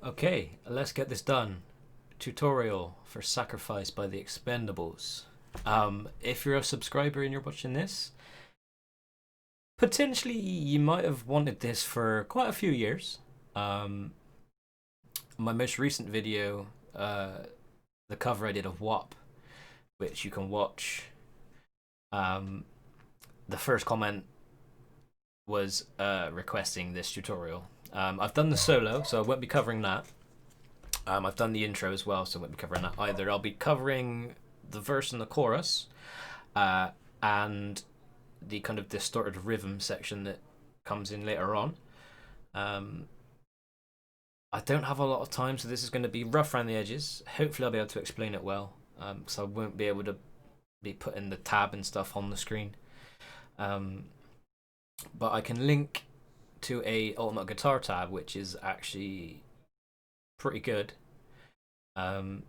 Okay, let's get this done. Tutorial for Sacrifice by the Expendables. If you're a subscriber and you're watching this, potentially you might have wanted this for quite a few years. My most recent video, the cover I did of WAP, which you can watch. The first comment was requesting this tutorial. I've done the solo, so I won't be covering that. I've done the intro as well, so I won't be covering that either. I'll be covering the verse and the chorus, and the kind of distorted rhythm section that comes in later on. I don't have a lot of time, so this is going to be rough around the edges. Hopefully I'll be able to explain it well, because I won't be able to be putting the tab and stuff on the screen. But I can link to a Ultimate Guitar tab, which is actually pretty good. And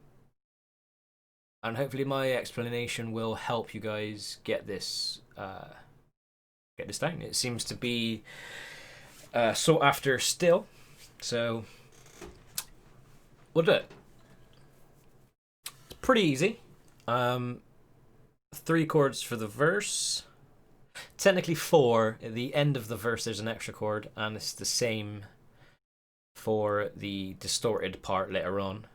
hopefully my explanation will help you guys get this down. It seems to be sought after still, so we'll do it. It's pretty easy. 3 chords for the verse. Technically 4. At the end of the verse there's an extra chord, and it's the same for the distorted part later on.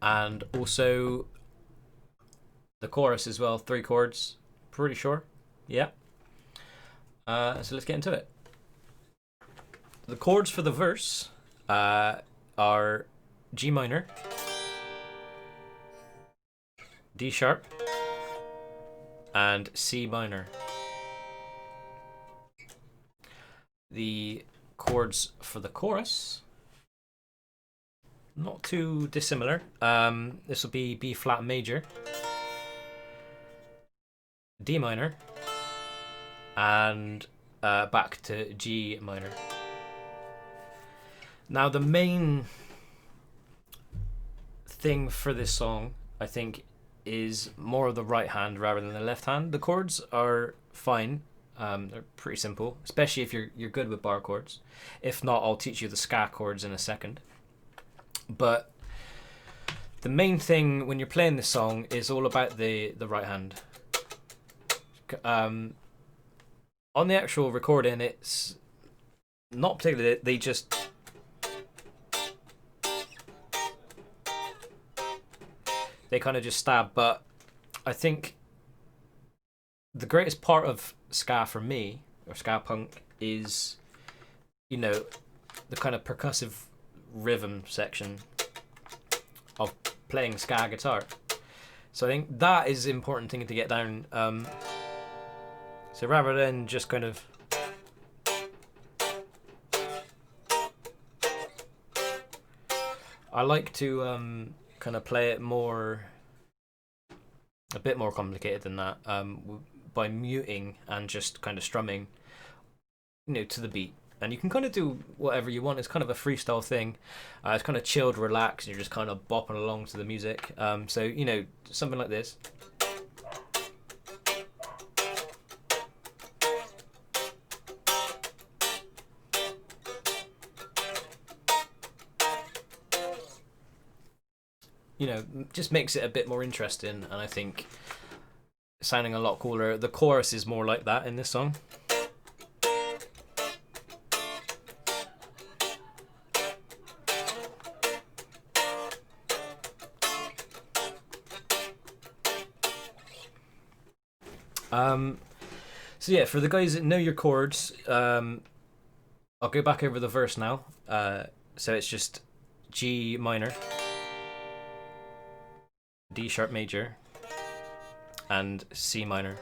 And also the chorus as well, 3 chords, pretty sure. Yeah. So let's get into it. The chords for the verse are G minor, D sharp, and C minor. The chords for the chorus, not too dissimilar. This will be B flat major, D minor, and back to G minor. Now the main thing for this song, I think, is more of the right hand rather than the left hand. The chords are fine. They're pretty simple, especially if you're good with bar chords. If not, I'll teach you the ska chords in a second. But the main thing when you're playing this song is all about the right hand. On the actual recording, it's not particularly. They just kind of just stab. But I think the greatest part of ska for me, or ska punk, is, you know, the kind of percussive rhythm section of playing ska guitar. So I think that is the important thing to get down. So rather than just kind of I like to kind of play it a bit more complicated than that, by muting and just kind of strumming, you know, to the beat. And you can kind of do whatever you want. It's kind of a freestyle thing. It's kind of chilled, relaxed, and you're just kind of bopping along to the music. So, you know, something like this. You know, just makes it a bit more interesting, and I think sounding a lot cooler. The chorus is more like that in this song. So yeah, for the guys that know your chords, I'll go back over the verse now. So it's just G minor, D sharp major, and C minor.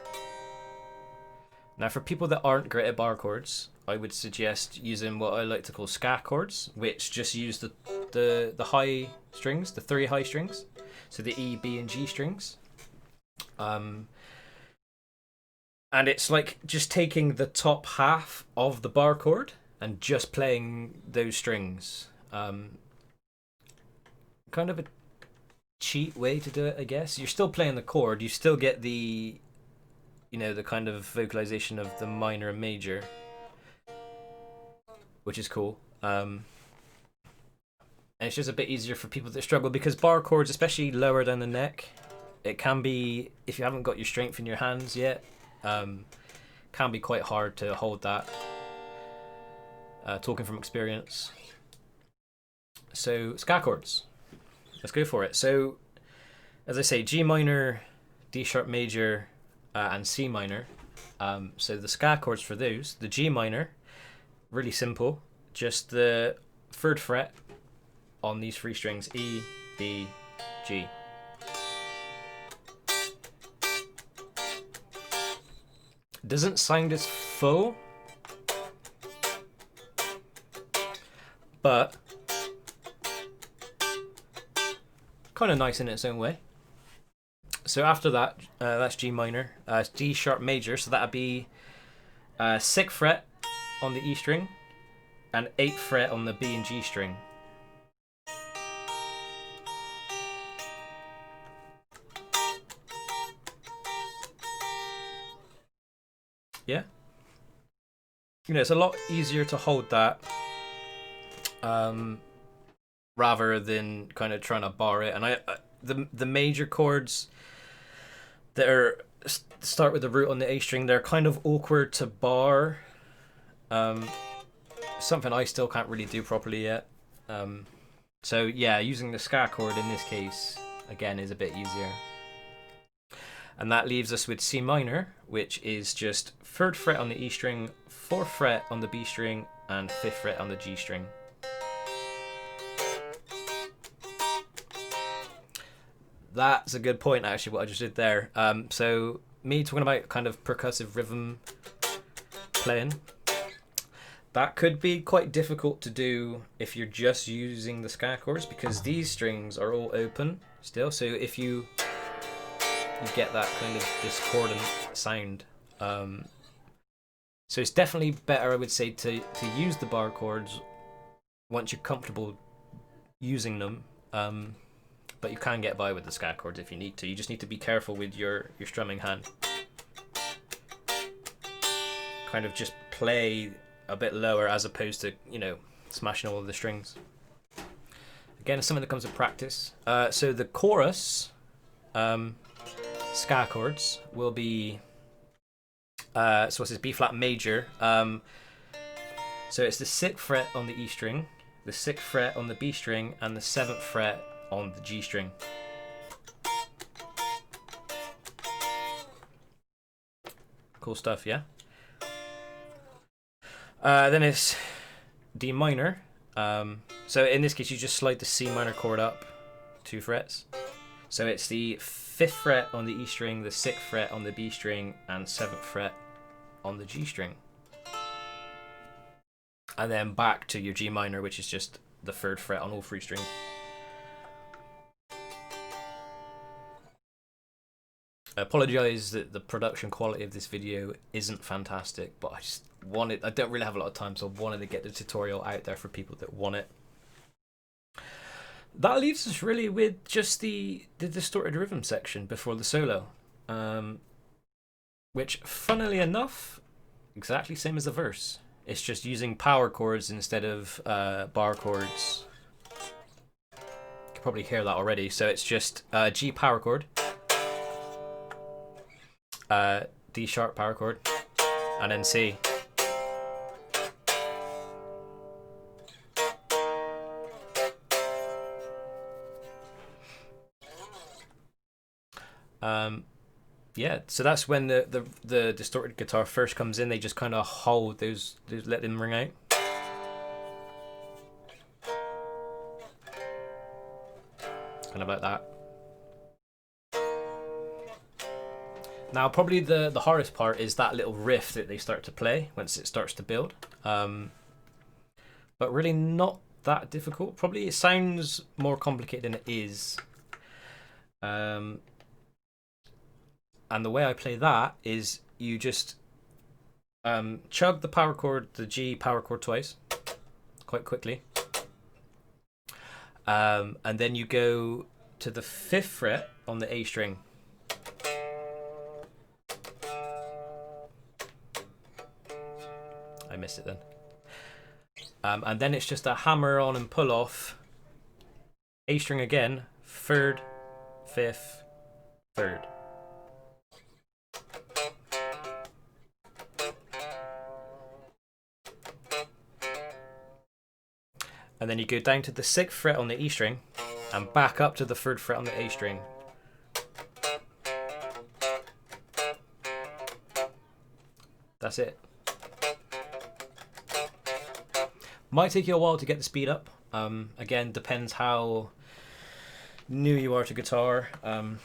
Now for people that aren't great at bar chords, I would suggest using what I like to call ska chords, which just use the high strings, the 3 high strings, so the E, B, and G strings. And it's like just taking the top half of the bar chord and just playing those strings. Kind of a cheat way to do it, I guess. You're still playing the chord, you still get the, you know, the kind of vocalization of the minor and major, which is cool. And it's just a bit easier for people that struggle, because bar chords, especially lower down the neck, it can be, if you haven't got your strength in your hands yet, can be quite hard to hold that. Talking from experience. So ska chords, let's go for it. So as I say, G minor, D sharp major, and C minor. So the ska chords for those, the G minor, really simple, just the 3rd fret on these 3 strings, E, B, G. Doesn't sound as full, but kind of nice in its own way. So after that, that's G minor, D sharp major, so that'd be 6th fret on the E string and 8th fret on the B and G string. Yeah, you know, it's a lot easier to hold that rather than kind of trying to bar it. And the major chords that are start with the root on the A string, they're kind of awkward to bar. Something I still can't really do properly yet. So yeah, using the ska chord in this case again is a bit easier. And that leaves us with C minor, which is just 3rd fret on the E string, 4th fret on the B string, and 5th fret on the G string. That's a good point, actually, what I just did there. So me talking about kind of percussive rhythm playing, that could be quite difficult to do if you're just using the ska chords, because these strings are all open still. So if you get that kind of discordant sound. So it's definitely better, I would say, to use the bar chords once you're comfortable using them. But you can get by with the ska chords if you need to. You just need to be careful with your strumming hand. Kind of just play a bit lower as opposed to, you know, smashing all of the strings. Again, it's something that comes with practice. So the chorus ska chords will be so what's this, B flat major. So it's the 6th fret on the E string, the 6th fret on the B string, and the 7th fret on the G string. Cool stuff, yeah. Then it's D minor. So in this case, you just slide the C minor chord up 2 frets. So it's the 5th fret on the E string, the 6th fret on the B string, and 7th fret on the G string. And then back to your G minor, which is just the 3rd fret on all 3 strings. I apologise that the production quality of this video isn't fantastic, but I don't really have a lot of time, so I wanted to get the tutorial out there for people that want it. That leaves us really with just the distorted rhythm section before the solo, which, funnily enough, exactly same as the verse. It's just using power chords instead of bar chords. You can probably hear that already. So it's just G power chord, D sharp power chord, and then C. Yeah, so that's when the distorted guitar first comes in. They just kind of hold those, let them ring out. Kind of like that. Now, probably the hardest part is that little riff that they start to play once it starts to build. But really not that difficult. Probably it sounds more complicated than it is. And the way I play that is you just chug the power chord, the G power chord twice, quite quickly. And then you go to the 5th fret on the A string. I missed it then. And then it's just a hammer on and pull off. A string again, third, fifth, third. And then you go down to the 6th fret on the E string and back up to the 3rd fret on the A string. That's it. Might take you a while to get the speed up. Again, depends how new you are to guitar. And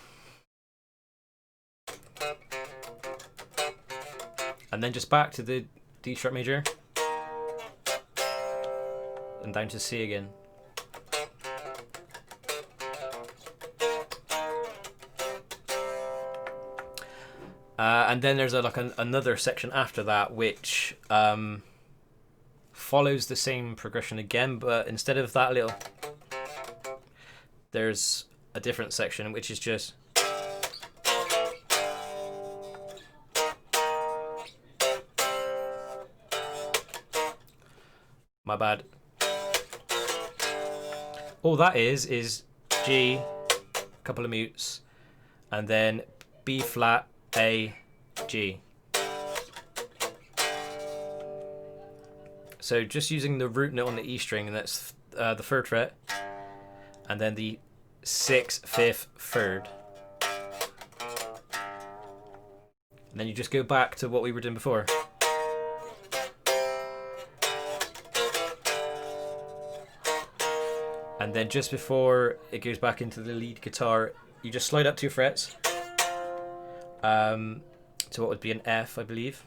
then just back to the D sharp major and down to C again. And then there's another section after that which follows the same progression again, but instead of that little, there's a different section which is just my bad. All that is G, couple of mutes, and then B flat, A, G. So just using the root note on the E string, and that's the 3rd fret, and then the 6th, 5th, 3rd. And then you just go back to what we were doing before. And then just before it goes back into the lead guitar, you just slide up 2 frets to what would be an F, I believe.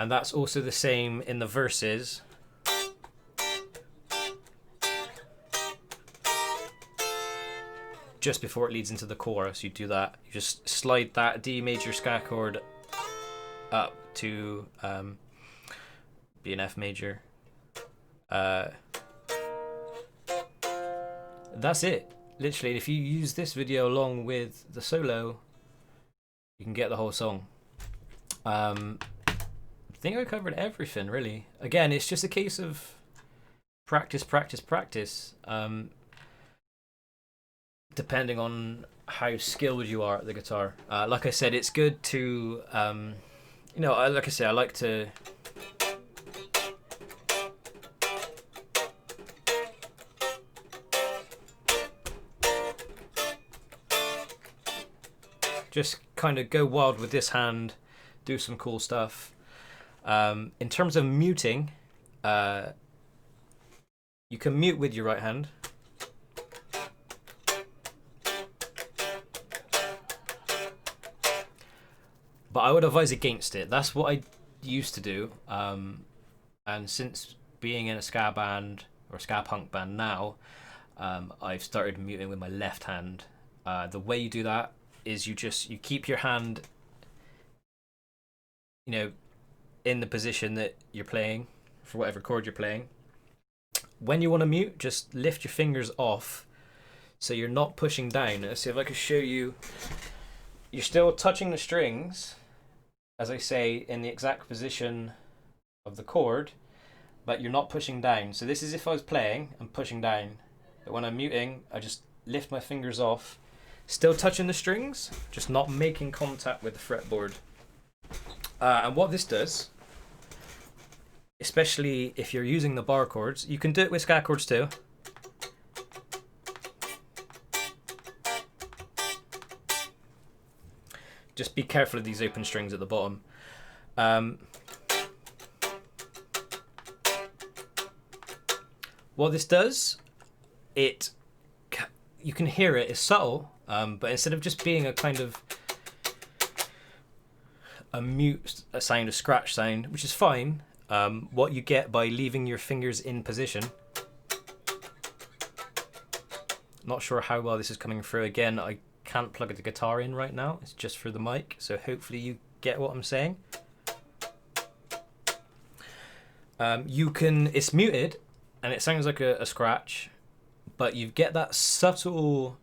And that's also the same in the verses. Just before it leads into the chorus, you do that. You just slide that D major ska chord up to be an F major. That's it. Literally, if you use this video along with the solo, you can get the whole song. I think I covered everything, really. Again, it's just a case of practice, practice, practice. Depending on how skilled you are at the guitar. Like I said, it's good to, you know, like I say, I like to just kind of go wild with this hand, do some cool stuff. In terms of muting, you can mute with your right hand. But I would advise against it. That's what I used to do. And since being in a ska band, or ska punk band now, I've started muting with my left hand. The way you do that is you keep your hand, you know, in the position that you're playing for whatever chord you're playing. When you want to mute, just lift your fingers off so you're not pushing down. Let's see if I can show you. You're still touching the strings, as I say, in the exact position of the chord, but you're not pushing down. So this is if I was playing and pushing down. But when I'm muting, I just lift my fingers off, still touching the strings, just not making contact with the fretboard. And what this does, especially if you're using the bar chords, you can do it with ska chords too. Just be careful of these open strings at the bottom. What this does, you can hear it, it's subtle, but instead of just being a kind of a mute sound, a scratch sound, which is fine, what you get by leaving your fingers in position. Not sure how well this is coming through. Again, I can't plug the guitar in right now, it's just for the mic, so hopefully you get what I'm saying. It's muted and it sounds like a scratch, but you get that subtle,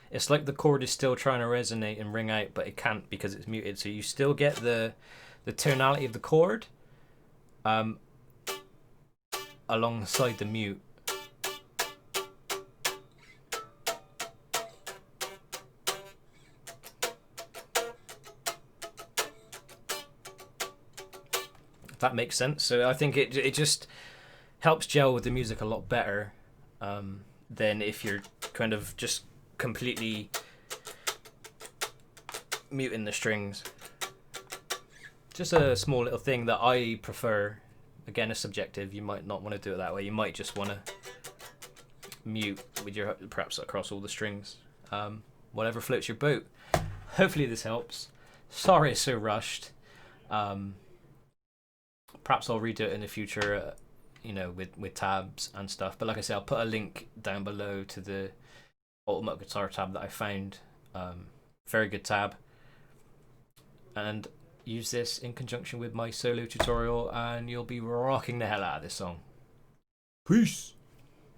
it's like the chord is still trying to resonate and ring out, but it can't because it's muted, so you still get the the tonality of the chord alongside the mute. If that makes sense. So I think it just helps gel with the music a lot better than if you're kind of just completely muting the strings. Just a small little thing that I prefer. Again, it's subjective. You might not want to do it that way. You might just want to mute with your, perhaps across all the strings. Whatever floats your boat. Hopefully this helps. Sorry it's so rushed. Perhaps I'll redo it in the future, with tabs and stuff. But like I said, I'll put a link down below to the Ultimate Guitar tab that I found. Very good tab. And use this in conjunction with my solo tutorial and you'll be rocking the hell out of this song. Peace!